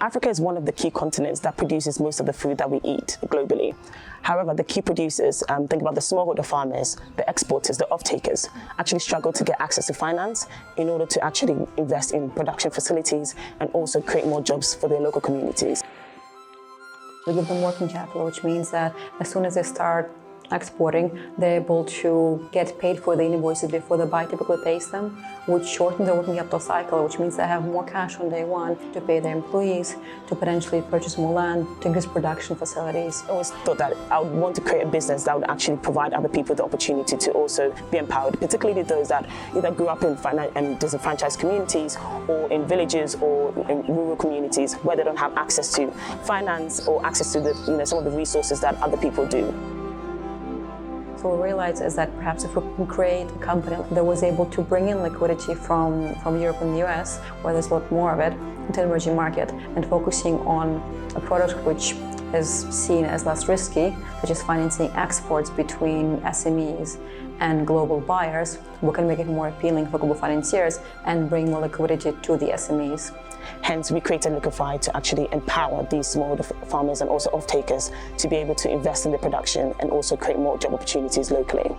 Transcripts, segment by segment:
Africa is one of the key continents that produces most of the food that we eat globally. However, the key producers, think about the smallholder farmers, the exporters, the off-takers, actually struggle to get access to finance in order to actually invest in production facilities and also create more jobs for their local communities. We give them working capital, which means that as soon as they start exporting, they're able to get paid for the invoices before the buyer typically pays them, which shortens the working capital cycle, which means they have more cash on day one to pay their employees, to potentially purchase more land, to increase production facilities. I always thought that I would want to create a business that would actually provide other people the opportunity to also be empowered, particularly those that either grew up in disenfranchised communities or in villages or in rural communities where they don't have access to finance or access to some of the resources that other people do. So what we realized is that perhaps if we can create a company that was able to bring in liquidity from Europe and the US, where there's a lot more of it, into the emerging market, and focusing on a product which is seen as less risky, such as financing exports between SMEs and global buyers, we can make it more appealing for global financiers and bring more liquidity to the SMEs. Hence, we created Liquify to actually empower these smallholder farmers and also off-takers to be able to invest in their production and also create more job opportunities locally.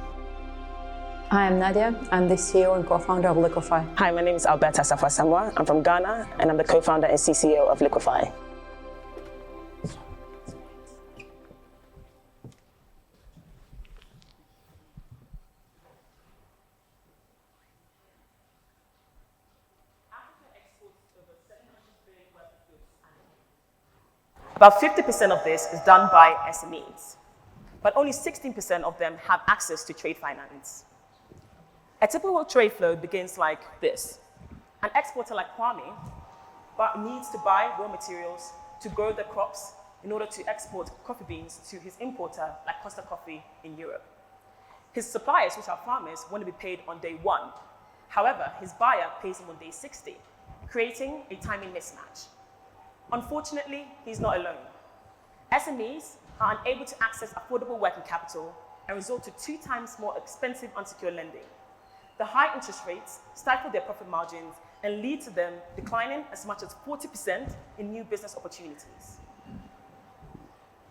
Hi, I'm Nadia. I'm the CEO and co-founder of Liquify. Hi, my name is Alberta Safa-Samwa. I'm from Ghana, and I'm the co-founder and CCO of Liquify. About 50% of this is done by SMEs, but only 16% of them have access to trade finance. A typical trade flow begins like this. An exporter like Kwame needs to buy raw materials to grow the crops in order to export coffee beans to his importer like Costa Coffee in Europe. His suppliers, which are farmers, want to be paid on day one. However, his buyer pays him on day 60, creating a timing mismatch. Unfortunately, he's not alone. SMEs are unable to access affordable working capital and resort to 2 times more expensive unsecured lending. The high interest rates stifle their profit margins and lead to them declining as much as 40% in new business opportunities.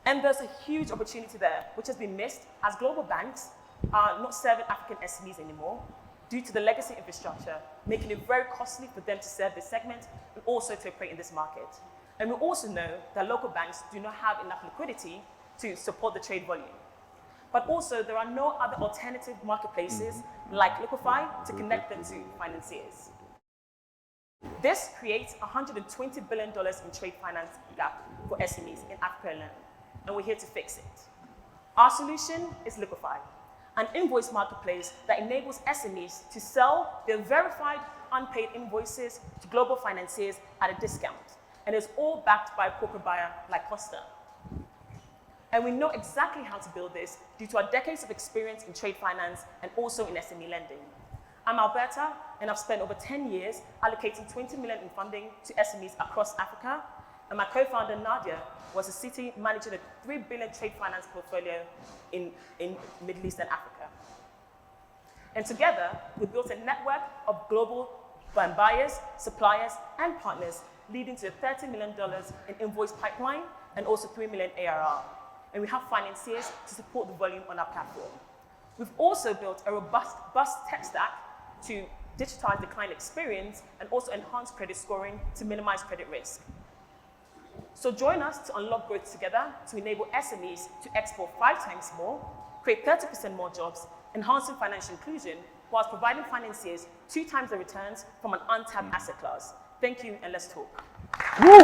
And there's a huge opportunity there, which has been missed as global banks are not serving African SMEs anymore due to the legacy infrastructure, making it very costly for them to serve this segment and also to operate in this market. And we also know that local banks do not have enough liquidity to support the trade volume. But also, there are no other alternative marketplaces like Liquify to connect them to financiers. This creates $120 billion in trade finance gap for SMEs in Africa alone, and we're here to fix it. Our solution is Liquify, an invoice marketplace that enables SMEs to sell their verified unpaid invoices to global financiers at a discount, and is all backed by a corporate buyer like Costa. And we know exactly how to build this due to our decades of experience in trade finance and also in SME lending. I'm Alberta, and I've spent over 10 years allocating $20 million in funding to SMEs across Africa, and my co-founder Nadia was a city managing a $3 billion trade finance portfolio in Middle East and Africa. And together, we built a network of global buyers, suppliers, and partners, leading to $30 million in invoice pipeline and also $3 million ARR. And we have financiers to support the volume on our platform. We've also built a robust tech stack to digitize the client experience and also enhance credit scoring to minimize credit risk. So join us to unlock growth together to enable SMEs to export 5 times more, create 30% more jobs, enhancing financial inclusion, whilst providing financiers 2 times the returns from an untapped asset class. Thank you, and let's talk. Woo!